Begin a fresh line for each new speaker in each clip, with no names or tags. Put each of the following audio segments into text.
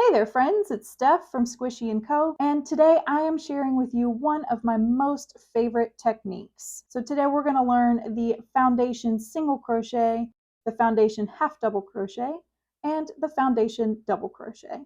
Hey there friends, it's Steph from Squishy & Co. and today I am sharing with you one of my most favorite techniques. So today we're going to learn the foundation single crochet, the foundation half double crochet, and the foundation double crochet.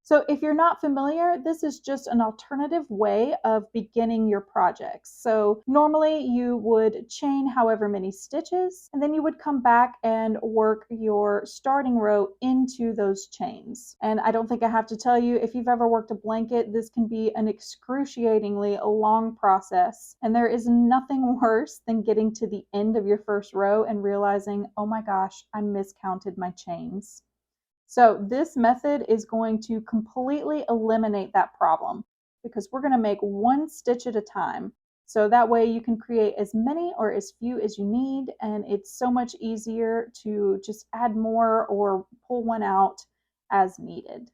So if you're not familiar, this is just an alternative way of beginning your projects. So normally you would chain however many stitches, and then you would come back and work your starting row into those chains. And I don't think I have to tell you, if you've ever worked a blanket, this can be an excruciatingly long process. And there is nothing worse than getting to the end of your first row and realizing, oh my gosh, I miscounted my chains. So this method is going to completely eliminate that problem because we're going to make one stitch at a time. So that way you can create as many or as few as you need, and it's so much easier to just add more or pull one out as needed.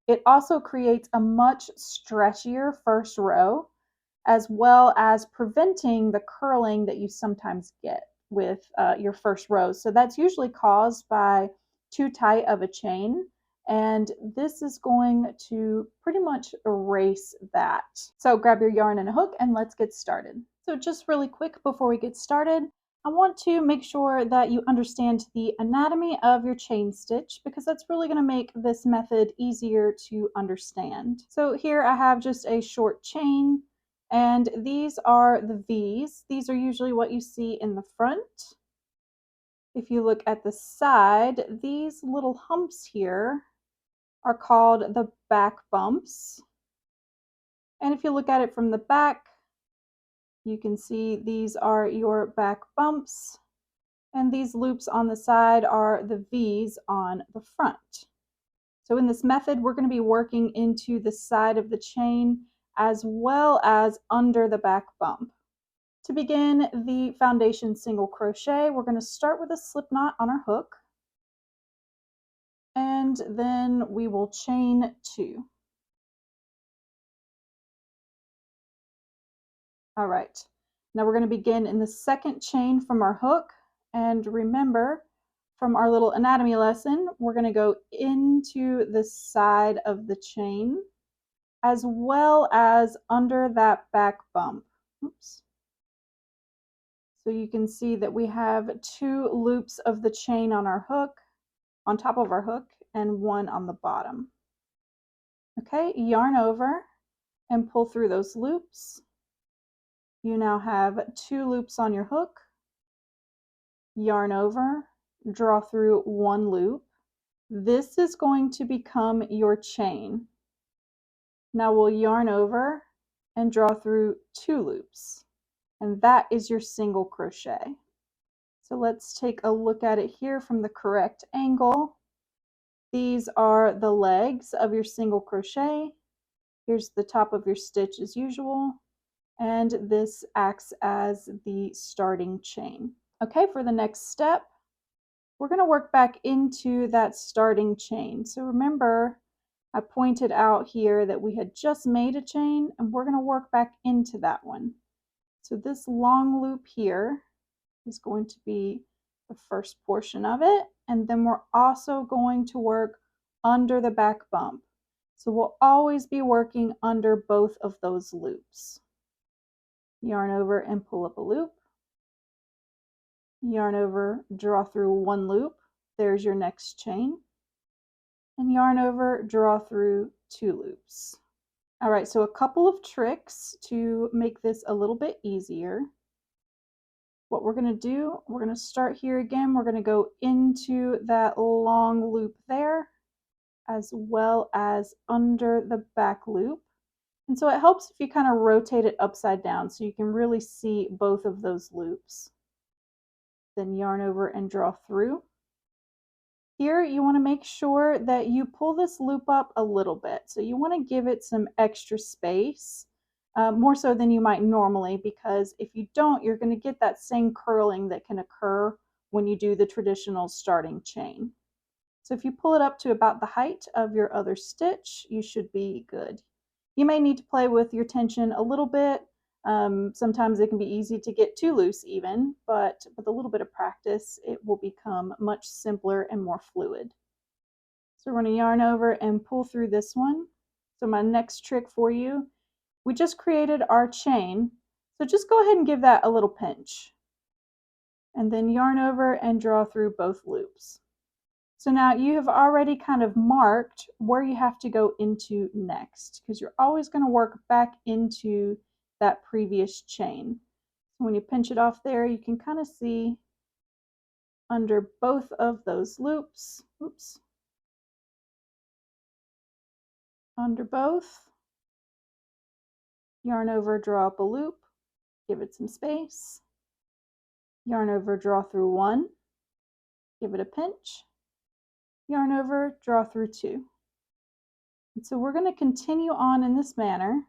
It also creates a much stretchier first row, as well as preventing the curling that you sometimes get with your first rows. So that's usually caused by too tight of a chain, and this is going to pretty much erase that. So grab your yarn and a hook and let's get started. So just really quick before we get started, I want to make sure that you understand the anatomy of your chain stitch because that's really going to make this method easier to understand. So here I have just a short chain, and these are the V's. These are usually what you see in the front. If you look at the side, these little humps here are called the back bumps. And if you look at it from the back, you can see these are your back bumps, and these loops on the side are the V's on the front. So in this method, we're going to be working into the side of the chain as well as under the back bump. To begin the foundation single crochet, we're going to start with a slip knot on our hook, and then we will chain 2. All right, now we're going to begin in the second chain from our hook, and remember from our little anatomy lesson, we're going to go into the side of the chain as well as under that back bump. Oops. So you can see that we have 2 loops of the chain on our hook, on top of our hook, and 1 on the bottom. Okay, yarn over and pull through those loops. You now have 2 loops on your hook, yarn over, draw through 1 loop. This is going to become your chain. Now we'll yarn over and draw through 2 loops, and that is your single crochet. So let's take a look at it here from the correct angle. These are the legs of your single crochet. Here's the top of your stitch as usual, and this acts as the starting chain. Okay, for the next step, we're going to work back into that starting chain. So remember, I pointed out here that we had just made a chain, and we're going to work back into that one. So this long loop here is going to be the first portion of it, and then we're also going to work under the back bump. So we'll always be working under both of those loops. Yarn over and pull up a loop. Yarn over, draw through 1 loop. There's your next chain. And yarn over, draw through 2 loops. All right, so a couple of tricks to make this a little bit easier. What we're going to do, we're going to start here again. We're going to go into that long loop there, as well as under the back loop. And so it helps if you kind of rotate it upside down so you can really see both of those loops. Then yarn over and draw through. Here you want to make sure that you pull this loop up a little bit. So you want to give it some extra space, more so than you might normally, because if you don't, you're going to get that same curling that can occur when you do the traditional starting chain. So if you pull it up to about the height of your other stitch, you should be good. You may need to play with your tension a little bit. Sometimes it can be easy to get too loose even, but with a little bit of practice, it will become much simpler and more fluid. So we're going to yarn over and pull through this one. So my next trick for you, we just created our chain, so just go ahead and give that a little pinch. And then yarn over and draw through both loops. So now you have already kind of marked where you have to go into next, because you're always going to work back into that previous chain. So when you pinch it off there, you can kind of see under both of those loops, oops, under both, yarn over, draw up a loop, give it some space, yarn over, draw through one, give it a pinch, yarn over, draw through two. And so we're going to continue on in this manner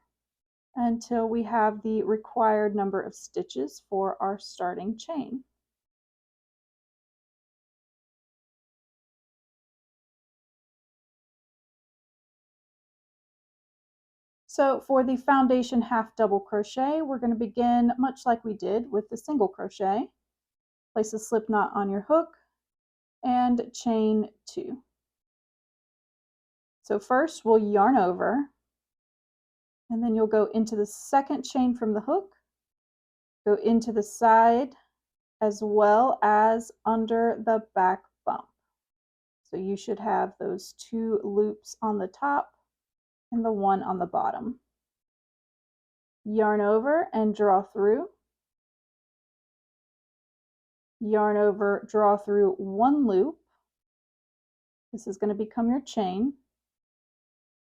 until we have the required number of stitches for our starting chain. So for the foundation half double crochet, we're going to begin much like we did with the single crochet. Place a slip knot on your hook and chain two. So first we'll yarn over, and then you'll go into the second chain from the hook, go into the side as well as under the back bump. So you should have those two loops on the top and the one on the bottom. Yarn over and draw through. Yarn over, draw through one loop. This is going to become your chain.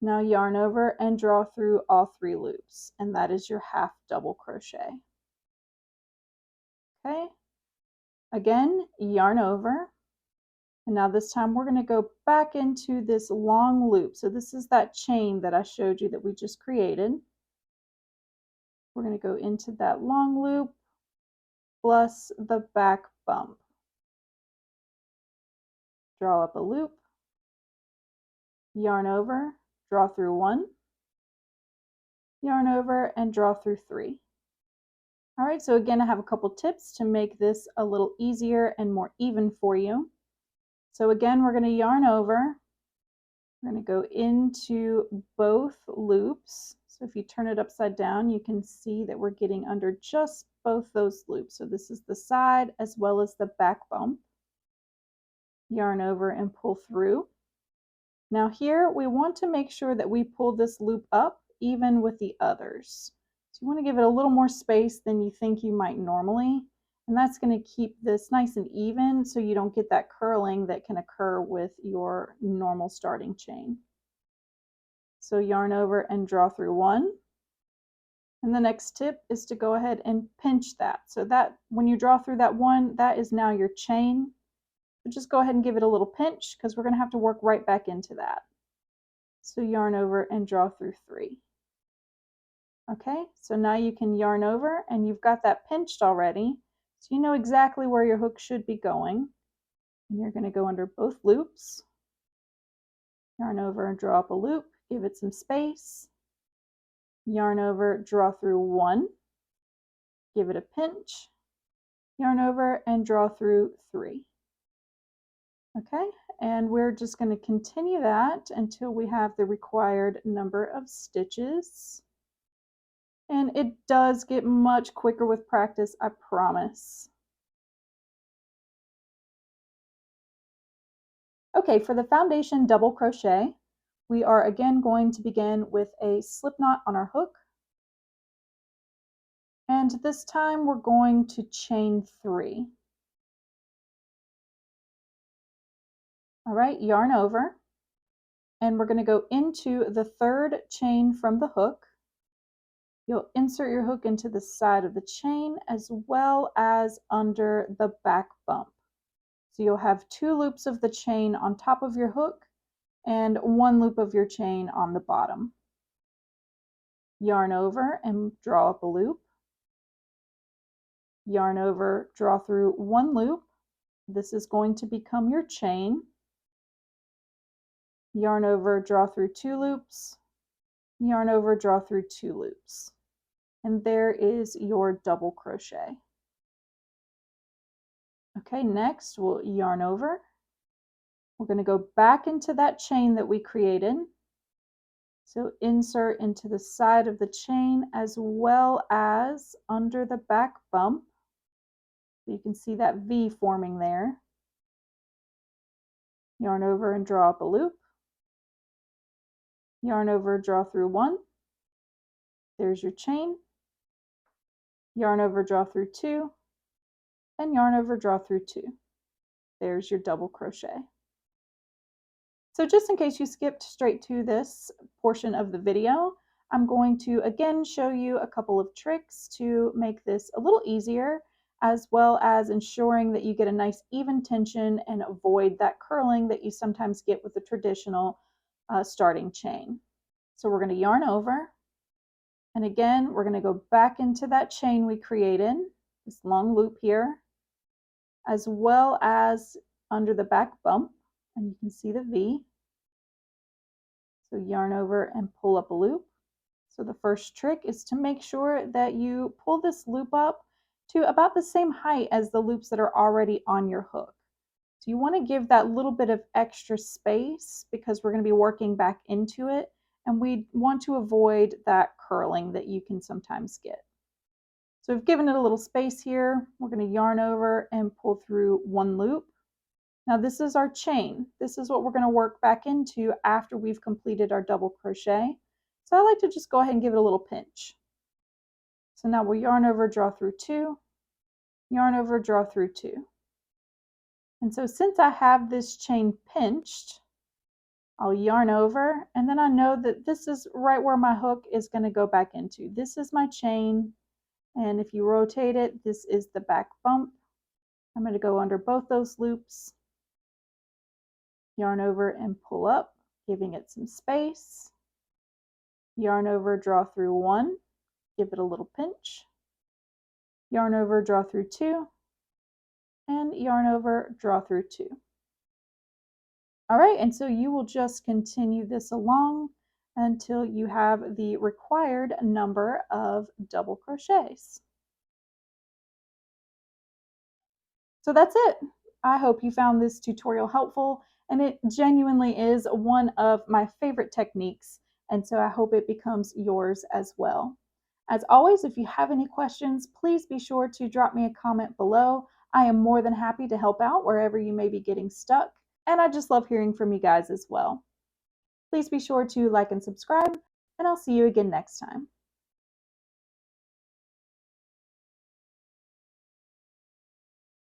Now yarn over and draw through all three loops, and that is your half double crochet. Okay, again, yarn over, and now this time we're going to go back into this long loop. So this is that chain that I showed you that we just created. We're going to go into that long loop plus the back bump. Draw up a loop, yarn over, draw through one, yarn over, and draw through three. All right, so again, I have a couple tips to make this a little easier and more even for you. So again, we're going to yarn over. We're going to go into both loops. So if you turn it upside down, you can see that we're getting under just both those loops. So this is the side as well as the back bump. Yarn over and pull through. Now here, we want to make sure that we pull this loop up even with the others. So you want to give it a little more space than you think you might normally. And that's going to keep this nice and even so you don't get that curling that can occur with your normal starting chain. So yarn over and draw through one. And the next tip is to go ahead and pinch that. So that when you draw through that one, that is now your chain. So just go ahead and give it a little pinch because we're going to have to work right back into that. So yarn over and draw through three. Okay, so now you can yarn over and you've got that pinched already. So you know exactly where your hook should be going. And you're going to go under both loops. Yarn over and draw up a loop. Give it some space. Yarn over, draw through one. Give it a pinch. Yarn over and draw through three. Okay, and we're just going to continue that until we have the required number of stitches. And it does get much quicker with practice, I promise. Okay, for the foundation double crochet, we are again going to begin with a slip knot on our hook. And this time we're going to chain three. All right, yarn over. And we're going to go into the third chain from the hook. You'll insert your hook into the side of the chain as well as under the back bump. So you'll have two loops of the chain on top of your hook and one loop of your chain on the bottom. Yarn over and draw up a loop. Yarn over, draw through one loop. This is going to become your chain. Yarn over, draw through two loops. Yarn over, draw through two loops. And there is your double crochet. Okay, next we'll yarn over, We're going to go back into that chain that we created. So insert into the side of the chain as well as under the back bump. You can see that V forming there. Yarn over and draw up a loop. Yarn over, draw through one. There's your chain. Yarn over, draw through two, and yarn over, draw through two. There's your double crochet. So just in case you skipped straight to this portion of the video, I'm going to again show you a couple of tricks to make this a little easier, as well as ensuring that you get a nice even tension and avoid that curling that you sometimes get with the traditional starting chain. So we're going to yarn over, and again we're going to go back into that chain we created, this long loop here, as well as under the back bump, and you can see the V. So yarn over and pull up a loop. So the first trick is to make sure that you pull this loop up to about the same height as the loops that are already on your hook. So you want to give that little bit of extra space because we're going to be working back into it, and we want to avoid that curling that you can sometimes get. So we've given it a little space here. We're going to yarn over and pull through one loop. Now this is our chain. This is what we're going to work back into after we've completed our double crochet. So I like to just go ahead and give it a little pinch. So now we'll yarn over, draw through two, yarn over, draw through two. And so since I have this chain pinched, I'll yarn over, and then I know that this is right where my hook is going to go back into. This is my chain, and if you rotate it, this is the back bump. I'm going to go under both those loops, yarn over and pull up, giving it some space. Yarn over, draw through one, give it a little pinch. Yarn over, draw through two, and yarn over, draw through two. All right, and so you will just continue this along until you have the required number of double crochets. So that's it. I hope you found this tutorial helpful, and it genuinely is one of my favorite techniques, and so I hope it becomes yours as well. As always, if you have any questions, please be sure to drop me a comment below. I am more than happy to help out wherever you may be getting stuck, and I just love hearing from you guys as well. Please be sure to like and subscribe, and I'll see you again next time.